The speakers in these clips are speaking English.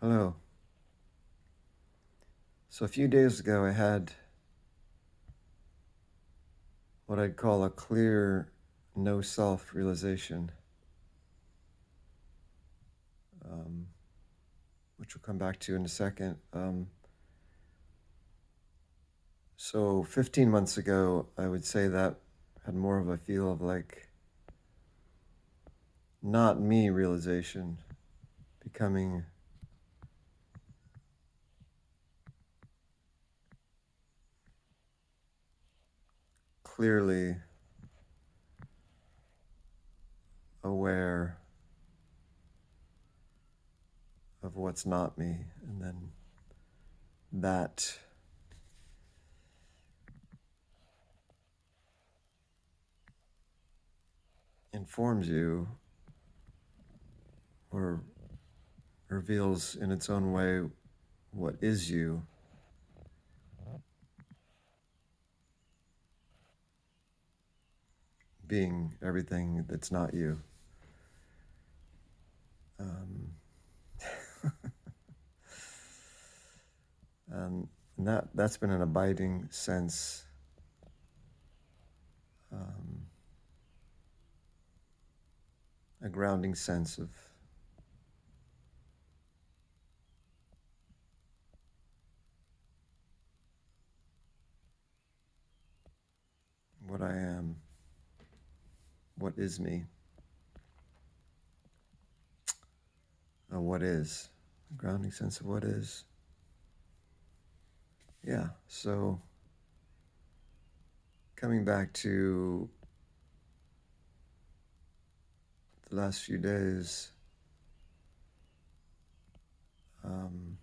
Hello. So a few days ago, I had what I'd call a clear no self realization, um, which we'll come back to in a second. So 15 months ago, I would say that had more of a feel of like not me realization, becoming clearly aware of what's not me. And then that informs you or reveals in its own way what is you, being everything that's not you. Um, and that's been an abiding sense, um, a grounding sense of what I am, what is me, what is, a grounding sense of what is. Yeah, so coming back to the last few days, um,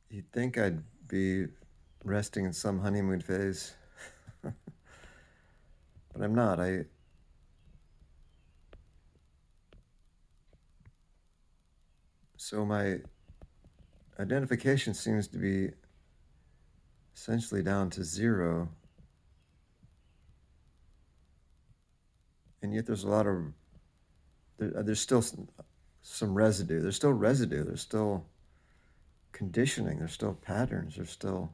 you'd think I'd be resting in some honeymoon phase, but I'm not. So my identification seems to be essentially down to zero, and yet there's a lot of there's still some residue. There's still residue. There's still conditioning. There's still patterns. There's still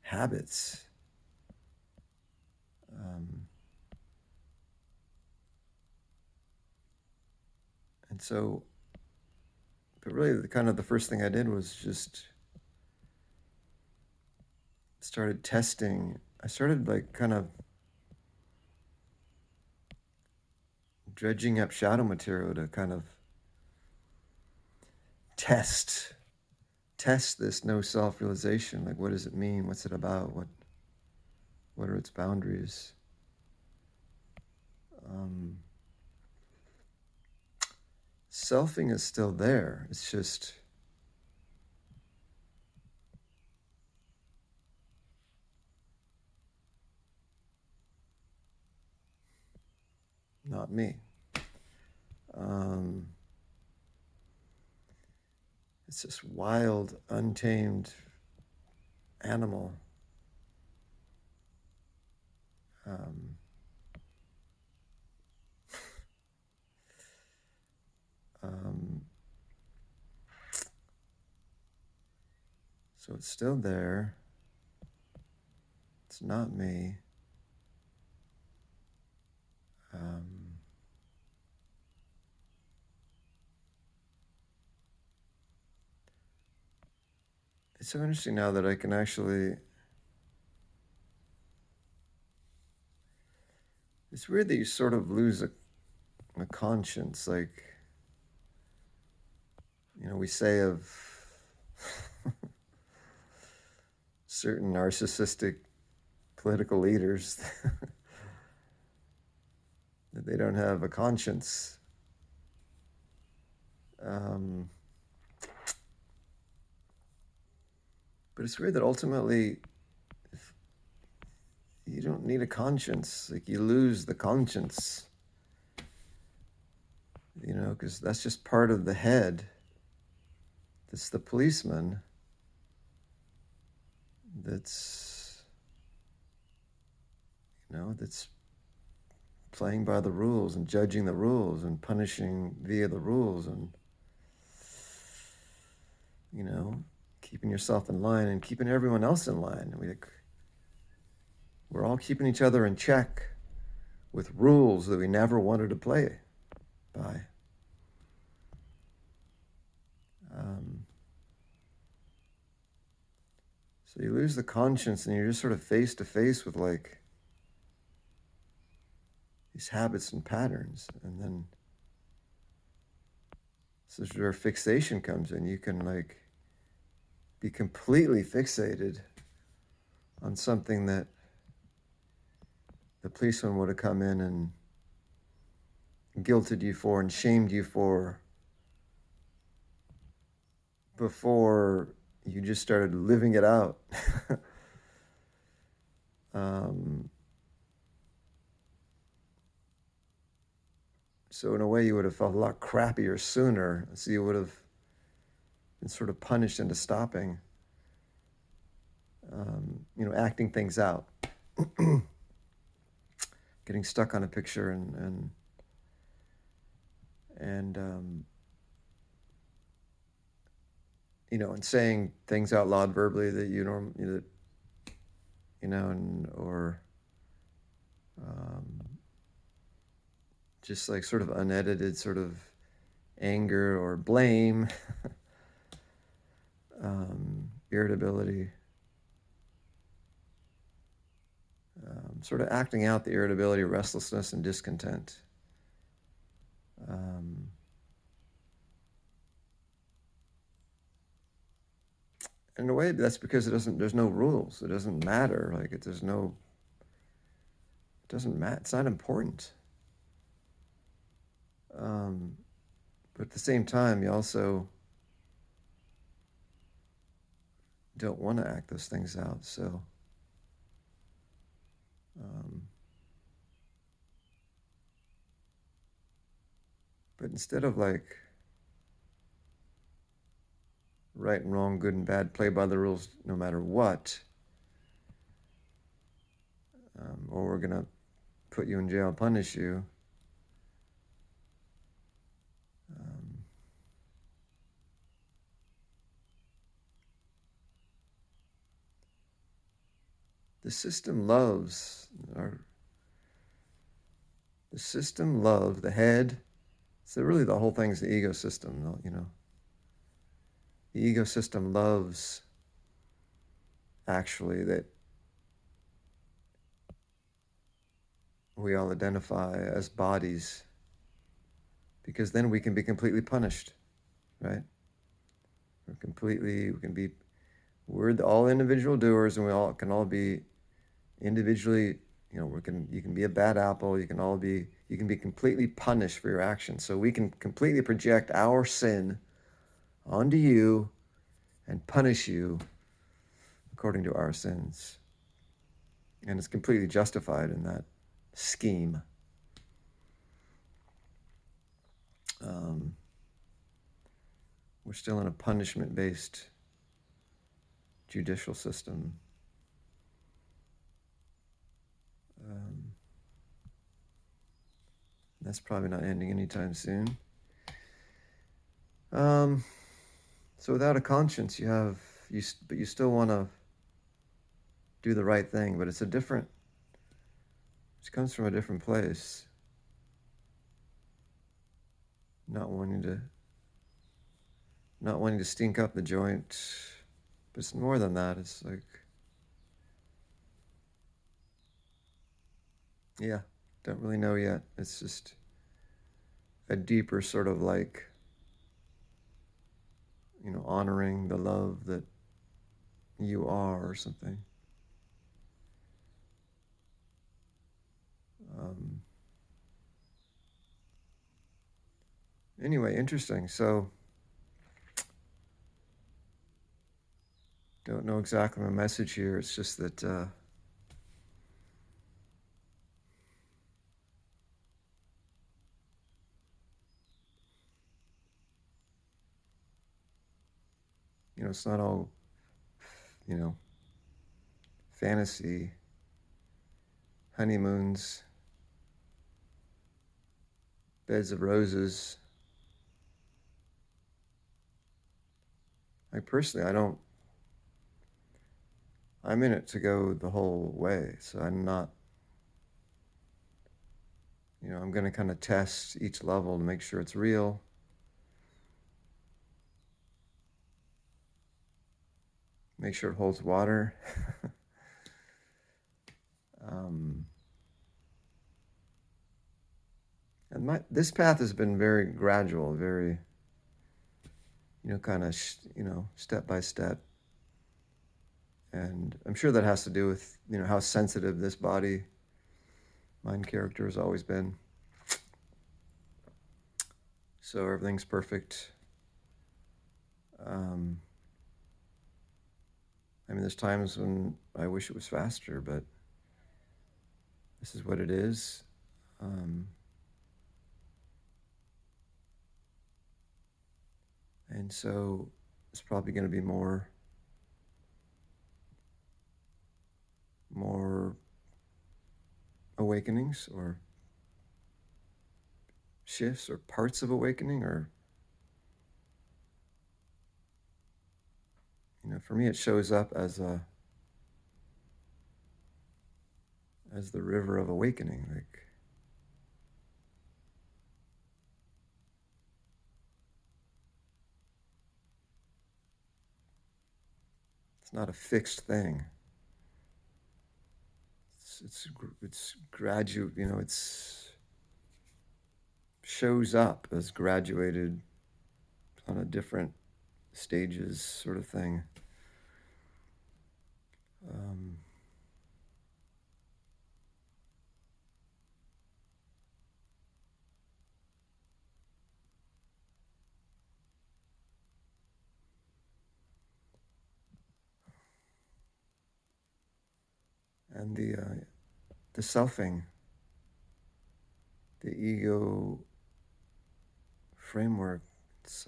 habits. Um, and so, but really, the first thing I did was just started testing. I started like kind of dredging up shadow material to kind of test test this no self realization. Like, what does it mean? What's it about? What are its boundaries? Um, Selfing is still there. It's just not me. Um, it's this wild, untamed animal. Um, um, so it's still there. It's not me. Um, it's so interesting now that I can actually. It's weird that you sort of lose a conscience. Like, we say of certain narcissistic political leaders that they don't have a conscience. Um, but it's weird that ultimately you don't need a conscience. Like, you lose the conscience, because that's just part of the head. That's the policeman. That's playing by the rules and judging the rules and punishing via the rules and, you know, keeping yourself in line and keeping everyone else in line. We're all keeping each other in check with rules that we never wanted to play by. So you lose the conscience and you're just sort of face to face with like these habits and patterns. And then this is where fixation comes in. You can like be completely fixated on something that the policeman would have come in and guilted you for and shamed you for before you just started living it out. So in a way, you would have felt a lot crappier sooner. So you would have been sort of punished into stopping, acting things out, getting stuck on a picture and saying things out loud verbally that or just like sort of unedited sort of anger or blame, irritability, sort of acting out the irritability, restlessness, and discontent. In a way, that's because there's no rules. It doesn't matter. Like it doesn't matter. It's not important. But at the same time, you also don't want to act those things out. So, but instead of like right and wrong, good and bad, play by the rules no matter what, or we're going to put you in jail, punish you. The system loves the head. So really the whole thing is the ego system, The ego system loves actually that we all identify as bodies, because then we can be completely punished, right? We're all individual doers, and we all can all be individually, you can be a bad apple, you can be completely punished for your actions. So we can completely project our sin onto you and punish you according to our sins. And it's completely justified in that scheme. We're still in a punishment-based judicial system. That's probably not ending anytime soon. So without a conscience, but you still want to do the right thing, but it comes from a different place. Not wanting to stink up the joint, but it's more than that. It's like, yeah, don't really know yet. It's just a deeper sort of like, honoring the love that you are or something. Anyway, interesting. So, don't know exactly my message here. It's just that it's not all, fantasy, honeymoons, beds of roses. Like personally, I'm in it to go the whole way. So I'm not, I'm going to kind of test each level to make sure it's real. Make sure it holds water. um, and this path has been very gradual, very, kind of, step by step. And I'm sure that has to do with, how sensitive this body mind character has always been. So everything's perfect. There's times when I wish it was faster, but this is what it is. And so it's probably going to be more awakenings or shifts or parts of awakening, or for me it shows up as the river of awakening. Like, it's not a fixed thing. It's graduate. It's shows up as graduated on a different stages sort of thing. And the selfing, the ego framework, it's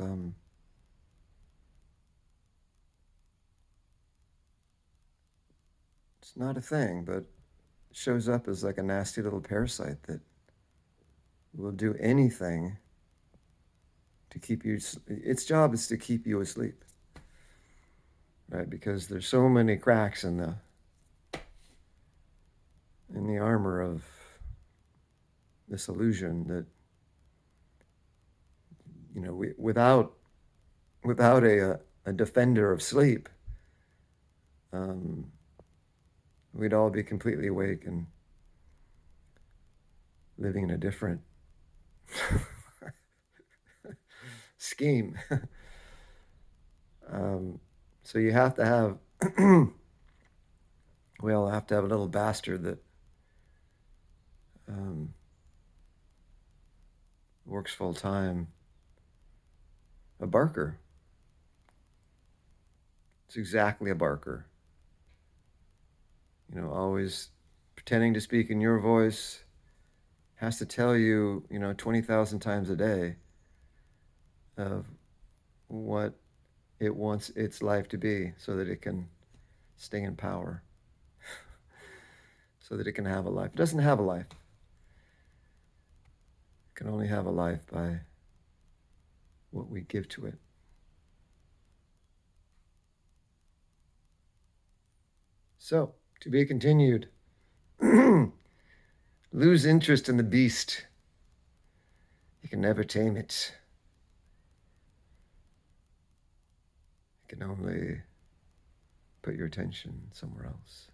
not a thing, but it shows up as like a nasty little parasite that will do anything to keep you. Its job is to keep you asleep, right? Because there's so many cracks in the armor of this illusion that without a defender of sleep, we'd all be completely awake and living in a different scheme. So you have to have, we all have to have a little bastard that works full time, a barker. It's exactly a barker. Always pretending to speak in your voice, has to tell you, 20,000 times a day of what it wants its life to be so that it can stay in power, so that it can have a life. It doesn't have a life. It can only have a life by what we give to it. So, to be continued. Lose interest in the beast. You can never tame it. You can only put your attention somewhere else.